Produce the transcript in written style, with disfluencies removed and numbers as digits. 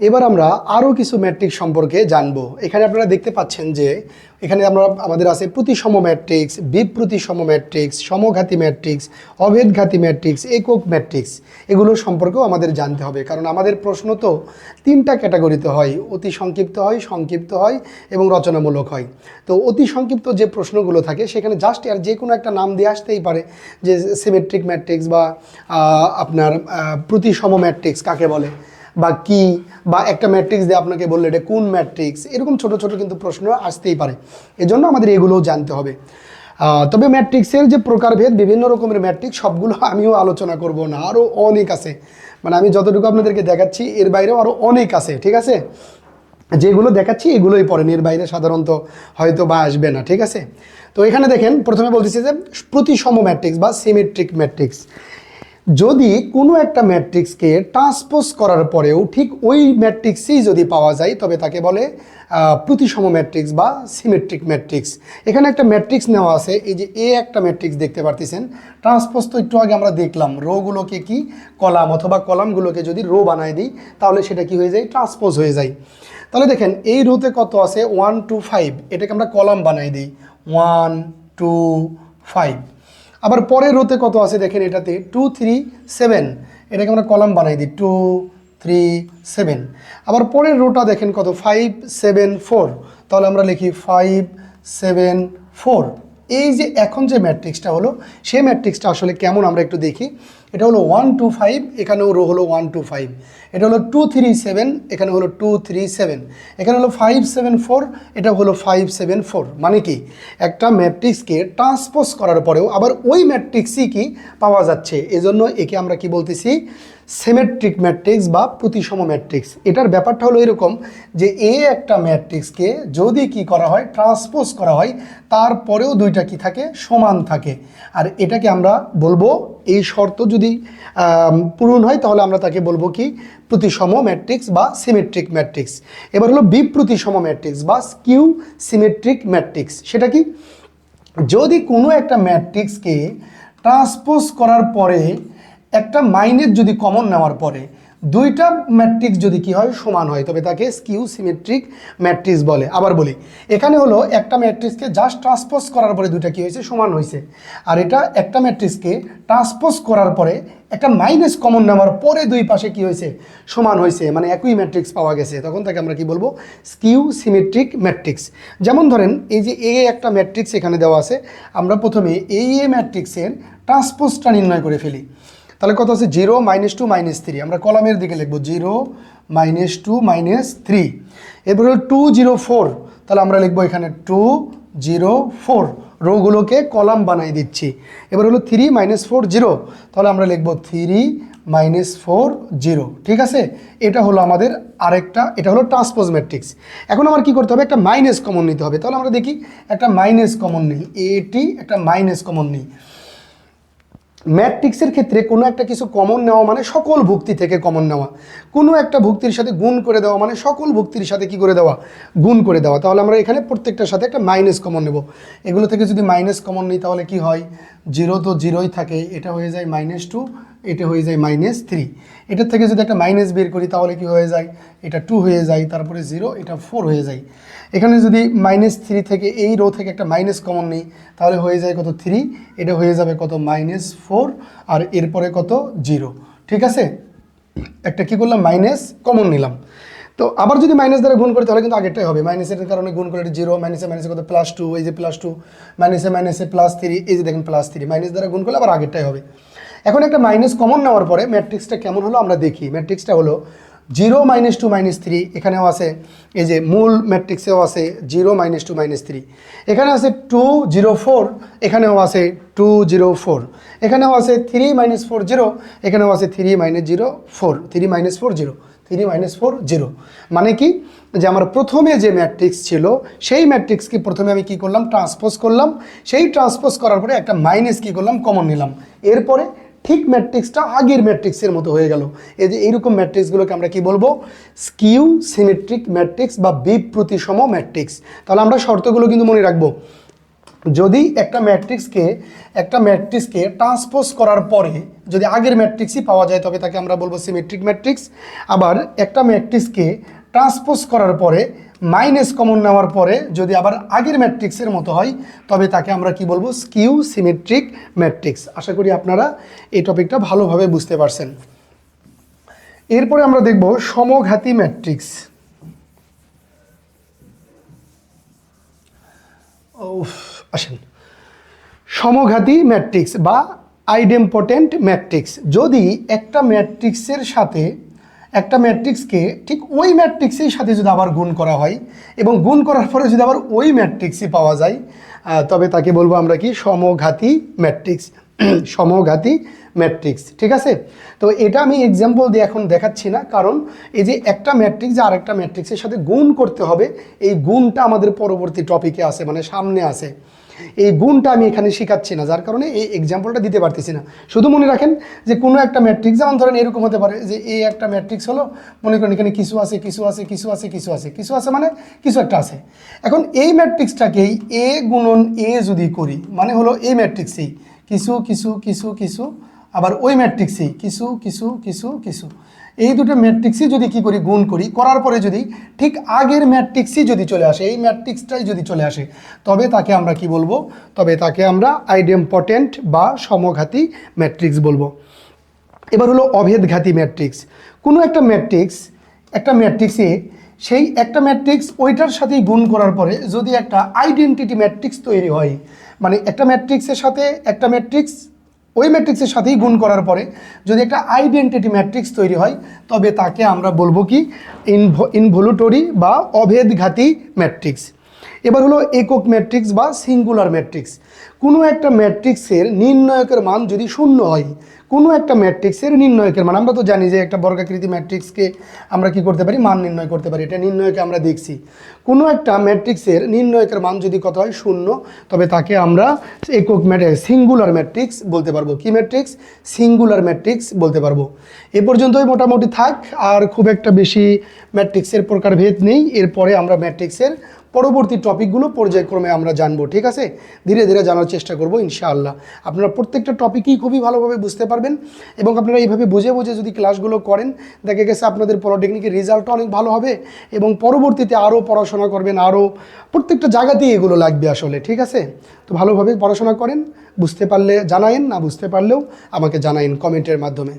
এবার আমরা আরও কিছু ম্যাট্রিক্স সম্পর্কে জানব। এখানে আপনারা দেখতে পাচ্ছেন যে এখানে আমাদের আছে প্রতিসম ম্যাট্রিক্স, বিপ্রতিসম ম্যাট্রিক্স, সমঘাতী ম্যাট্রিক্স, অভেদঘাতী ম্যাট্রিক্স, একক ম্যাট্রিক্স। এগুলো সম্পর্কেও আমাদের জানতে হবে, কারণ আমাদের প্রশ্ন তো তিনটা ক্যাটাগরিতে হয়: অতি সংক্ষিপ্ত হয়, সংক্ষিপ্ত হয় এবং রচনামূলক হয়। তো অতি সংক্ষিপ্ত যে প্রশ্নগুলো থাকে সেখানে জাস্ট আর যে কোনো একটা নাম দিয়ে আসতেই পারে, যে সিমেট্রিক ম্যাট্রিক্স বা আপনার প্রতিসম ম্যাট্রিক্স কাকে বলে, বা কি, বা একটা ম্যাট্রিক্স দিয়ে আপনাকে বললে এটা কোন ম্যাট্রিক্স, এরকম ছোট ছোট কিন্তু প্রশ্ন আসতেই পারে। এজন্য আমাদের এগুলোও জানতে হবে। তবে ম্যাট্রিক্সের যে প্রকারভেদ, বিভিন্ন রকমের ম্যাট্রিক্স, সবগুলো আমিও আলোচনা করব না, আরও অনেক আছে। মানে আমি যতটুকু আপনাদেরকে দেখাচ্ছি এর বাইরেও আরও অনেক আছে, ঠিক আছে? যেগুলো দেখাচ্ছি এগুলোই পড়েন, এর বাইরে সাধারণত হয়তো বা আসবে না, ঠিক আছে? তো এখানে দেখেন, প্রথমে বলতেছি যে প্রতিসম ম্যাট্রিক্স বা সিমেট্রিক ম্যাট্রিক্স। যদি কোনো একটা ম্যাট্রিক্সকে ট্রান্সপোজ করার পরেও ঠিক ওই ম্যাট্রিক্সই যদি পাওয়া যায়, তবে তাকে বলে প্রতিসম ম্যাট্রিক্স বা সিমেট্রিক ম্যাট্রিক্স। এখানে একটা ম্যাট্রিক্স নেওয়া আছে, এই যে এ একটা ম্যাট্রিক্স দেখতে পারতেছেন। ট্রান্সপোজ তো একটু আগে আমরা দেখলাম, রোগুলোকে কি কলাম, অথবা কলামগুলোকে যদি রো বানায় দিই তাহলে সেটা কি হয়ে যায়? ট্রান্সপোজ হয়ে যায়। তাহলে দেখেন এই রোতে কত আছে? 1 2 5, এটাকে আমরা কলাম বানাই দিই 1 2 5। আবার পরের রোতে কত আছে দেখেন, এটাতে 2 3 7, এটাকে আমরা কলাম বানাই দিই 2 3 7। আবার পরের রোটা দেখেন কত, 5 7 4, তাহলে আমরা লিখি 5 7 4। এই যে এখন যে ম্যাট্রিক্সটা হলো, সেই ম্যাট্রিক্সটা আসলে কেমন আমরা একটু দেখি। এটা হলো 1 2 5, এখানেও রো হলো 1 2 5। এটা হলো 2 3 7, এখানে হলো 2 3 7। এখানে হলো 5 7 4, এটা হলো 5 7 4। মানে কি, একটা ম্যাট্রিক্সকে ট্রান্সপোজ করার পরেও আবার ওই ম্যাট্রিক্সই কি পাওয়া যাচ্ছে, এজন্য একে আমরা কি বলতেছি? সিমেট্রিক ম্যাট্রিক্স বা প্রতিসম ম্যাট্রিক্স। এটার ব্যাপারটা হলো এরকম যে একটা ম্যাট্রিক্সকে যদি কি করা হয়, ট্রান্সপোজ করা হয়, তারপরেও দুইটা কি থাকে? সমান থাকে। আর এটাকে আমরা বলবো, এই শর্ত যদি পূরণ হয় তাহলে আমরা তাকে বলবো কি? প্রতিসম ম্যাট্রিক্স বা সিমেট্রিক ম্যাট্রিক্স। এবার হলো বিপ্রতিসম ম্যাট্রিক্স বা স্কিউ সিমেট্রিক ম্যাট্রিক্স। সেটা কি? যদি কোনো একটা ম্যাট্রিক্সকে ট্রান্সপোজ করার পরে একটা মাইনাস যদি কমন নেওয়ার পরে দুইটা ম্যাট্রিক্স যদি কি হয়? সমান হয়, তবে তাকে স্কিউ সিমেট্রিক ম্যাট্রিক্স বলে। আবার বলি, এখানে হলো একটা ম্যাট্রিক্সকে জাস্ট ট্রান্সপোজ করার পরে দুইটা কি হয়েছে? সমান হয়েছে। আর এটা একটা ম্যাট্রিক্সকে ট্রান্সপোজ করার পরে একটা মাইনাস কমন নেওয়ার পরে দুই পাশে কি হয়েছে? সমান হয়েছে, মানে একই ম্যাট্রিক্স পাওয়া গেছে। তখন তাকে আমরা কি বলবো? Skew symmetric matrix. যেমন ধরেন, এই যে এ একটা ম্যাট্রিক্স এখানে দেওয়া আছে, আমরা প্রথমে এই ম্যাট্রিক্সের ট্রান্সপোজটা নির্ণয় করে ফেলি। তাহলে কত আছে? 0 -2 -3। আমরা কলামের দিকে লিখবো 0 -2 -3। এরপর হলো 2 0 4, তাহলে আমরা লিখবো এখানে 2 0 4। রোগুলোকে কলাম বানাই দিচ্ছি। এবার হলো 3 -4 0, তাহলে আমরা লিখবো 3 -4 0। ঠিক আছে? এটা হলো আমাদের আরেকটা, এটা হলো ট্রান্সপোজ ম্যাট্রিক্স। এখন আমার কি করতে হবে? একটা মাইনাস কমন নিতে হবে। তাহলে আমরা দেখি, একটা মাইনাস কমন নিই, এটি একটা মাইনাস কমন নিই। ম্যাট্রিক্সের ক্ষেত্রে কোনো একটা কিছু কমন নেওয়া মানে সকল ভুক্তি থেকে কমন নেওয়া। কোনো একটা ভুক্তির সাথে গুণ করে দেওয়া মানে সকল ভুক্তির সাথে কি করে দেওয়া? গুণ করে দেওয়া। তাহলে আমরা এখানে প্রত্যেকটার সাথে একটা মাইনাস কমন নেব। এগুলো থেকে যদি মাইনাস কমন নিই তাহলে কি হয়? 0 তো 0ই থাকে, এটা হয়ে যায় -2, এটা হয়ে যায় -3। এটার থেকে যদি একটা মাইনাস বের করি তাহলে কি হয়ে যায়? এটা 2 হয়ে যায়, তারপরে 0, এটা 4 হয়ে যায়। এখানে যদি -3 থেকে এই রো থেকে একটা মাইনাস কমন নিই তাহলে হয়ে যায় কত? 3, এটা হয়ে যাবে কত? -4, আর এরপরে কত? 0। ঠিক আছে? একটা কি করলাম? মাইনাস কমন নিলাম। তো আবার যদি মাইনাস দ্বারা গুণ করি তাহলে কিন্তু আগেরটাই হবে। মাইনাসের কারণে গুণ করে 0, মাইনাসে মাইনাসে কত? +2, এই যে +2, মাইনাসে মাইনাসে +3, এই যে দেখেন +3। মাইনাস দ্বারা গুণ করলে আবার আগেরটাই হবে। এখন একটা মাইনাস কমন নেওয়ার পরে ম্যাট্রিক্সটা কেমন হলো আমরা দেখি। ম্যাট্রিক্সটা হলো 0 -2 -3, এখানেও আছে, এই যে মূল ম্যাট্রিক্সেও আছে 0 -2 -3। এখানে আছে 2 0 4, এখানেও আছে 2 0 4। এখানেও আছে 3 -4 0, এখানেও আছে 3 -0 4, 3 -4 0, 3 -4 0। মানে কি, যে আমার প্রথমে যে ম্যাট্রিক্স ছিল সেই ম্যাট্রিক্সকে প্রথমে আমি কি করলাম? ট্রান্সপোজ করলাম। সেই ট্রান্সপোজ করার পরে একটা মাইনাস কি করলাম? কমন নিলাম। এরপরে ঠিক ম্যাট্রিক্সটা আগের ম্যাট্রিক্সের মতো হয়ে গেল। এই যে এইরকম ম্যাট্রিক্সগুলোকে আমরা কি বলবো? স্কিউ সিমেট্রিক ম্যাট্রিক্স বা বিপ্রতিসম ম্যাট্রিক্স। তাহলে আমরা শর্তগুলো কিন্তু মনে রাখবো। যদি একটা ম্যাট্রিক্সকে ট্রান্সপোজ করার পরে যদি আগের ম্যাট্রিক্সই পাওয়া যায় তবে তাকে আমরা বলবো সিমেট্রিক ম্যাট্রিক্স। আবার একটা ম্যাট্রিক্সকে ট্রান্সপোজ করার পরে মাইনাস কমন নেওয়ার পরে যদি আবার আগের ম্যাট্রিক্সের মতো হয় তবে তাকে আমরা কি বলবো, স্কিউ সিমেট্রিক ম্যাট্রিক্স। আশা করি আপনারা এই টপিকটা ভালোভাবে বুঝতে পারছেন। এরপরে আমরা দেখব সমঘাতী ম্যাট্রিক্স। আসেন, সমঘাতী ম্যাট্রিক্স বা আইডেম্পোটেন্ট ম্যাট্রিক্স। যদি একটা ম্যাট্রিক্সকে ঠিক ওই ম্যাট্রিক্সের সাথে যদি আবার গুণ করা হয় এবং গুণ করার পরে যদি আবার ওই ম্যাট্রিক্সই পাওয়া যায় তবে তাকে বলবো আমরা কি, সমঘাতী ম্যাট্রিক্স। সমঘাতী ম্যাট্রিক্স, ঠিক আছে। তো এটা আমি এক্সাম্পল দিয়ে এখন দেখাচ্ছি না, কারণ এই যে একটা ম্যাট্রিক্স আর একটা ম্যাট্রিক্সের সাথে গুণ করতে হবে, এই গুণটা আমাদের পরবর্তী টপিকে আছে, মানে সামনে আছে। এই গুণটা আমি এখানে শেখাচ্ছি না, যার কারণে এই এক্সাম্পলটা দিতে পারতেছি না। শুধু মনে রাখেন যে কোনো একটা ম্যাট্রিক্স, যেমন ধরেন এরকম হতে পারে যে এই একটা ম্যাট্রিক্স হলো, মনে করেন এখানে কিছু আছে মানে কিছু একটা আছে। এখন এই ম্যাট্রিক্সটাকেই এ গুণন এ যদি করি, মানে হলো এই ম্যাট্রিক্সেই কিছু কিছু কিছু কিছু, আবার ওই ম্যাট্রিক্সেই কিছু কিছু কিছু কিছু, এই দুটো ম্যাট্রিক্সই যদি কি করি, গুণ করি, করার পরে যদি ঠিক আগের ম্যাট্রিক্সই যদি চলে আসে, এই ম্যাট্রিক্সটাই যদি চলে আসে তবে তাকে আমরা কি বলবো, তবে তাকে আমরা আইডেম্পোটেন্ট বা সমঘাতী ম্যাট্রিক্স বলবো। এবার হলো অভেদঘাতী ম্যাট্রিক্স। কোনো একটা ম্যাট্রিক্সে সেই একটা ম্যাট্রিক্স ওইটার সাথেই গুণ করার পরে যদি একটা আইডেন্টিটি ম্যাট্রিক্স তৈরি হয়, মানে একটা ম্যাট্রিক্সের সাথে একটা ম্যাট্রিক্স ওই ম্যাট্রিক্সের সাথেই গুণ করার পরে যদি একটা আইডেন্টিটি ম্যাট্রিক্স তৈরি হয় তবে তাকে আমরা বলবো কি, ইনভলিউটরি বা অভেদঘাতী ম্যাট্রিক্স। এবার হলো একক ম্যাট্রিক্স বা সিঙ্গুলার ম্যাট্রিক্স। কোনো একটা ম্যাট্রিক্সের নির্ণায়কের মান যদি শূন্য হয়, কোনো একটা ম্যাট্রিক্সের নির্ণায়কের মান, আমরা তো জানি যে একটা বর্গাকৃতি ম্যাট্রিক্সকে আমরা কি করতে পারি, মান নির্ণয় করতে পারি, এটা নির্ণয়কে আমরা দেখছি। কোনো একটা ম্যাট্রিক্সের নির্ণায়কের মান যদি কত হয়, শূন্য, তবে তাকে আমরা সিঙ্গুলার ম্যাট্রিক্স বলতে পারবো। কি ম্যাট্রিক্স? সিঙ্গুলার ম্যাট্রিক্স বলতে পারবো। এ পর্যন্তই মোটামুটি থাক, আর খুব একটা বেশি ম্যাট্রিক্সের প্রকারভেদ নেই। এরপরে আমরা ম্যাট্রিক্সের পরবর্তী টপিকগুলো পর্যায়ক্রমে আমরা জানবো, ঠিক আছে। ধীরে ধীরে জানার চেষ্টা করব ইনশাআল্লাহ। আপনারা প্রত্যেকটা টপিকই খুবই ভালোভাবে বুঝতে পারবেন এবং আপনারা এইভাবে বুঝে বুঝে যদি ক্লাসগুলো করেন, দেখা গেছে আপনাদের পলিটেকনিকের রেজাল্টও অনেক ভালো হবে এবং পরবর্তীতে আরও পড়াশোনা করবেন, আরও প্রত্যেকটা জায়গাতেই এগুলো লাগবে আসলে, ঠিক আছে। তো ভালোভাবে পড়াশোনা করেন, বুঝতে পারলে জানায়েন, না বুঝতে পারলেও আমাকে জানায়েন কমেন্টের মাধ্যমে।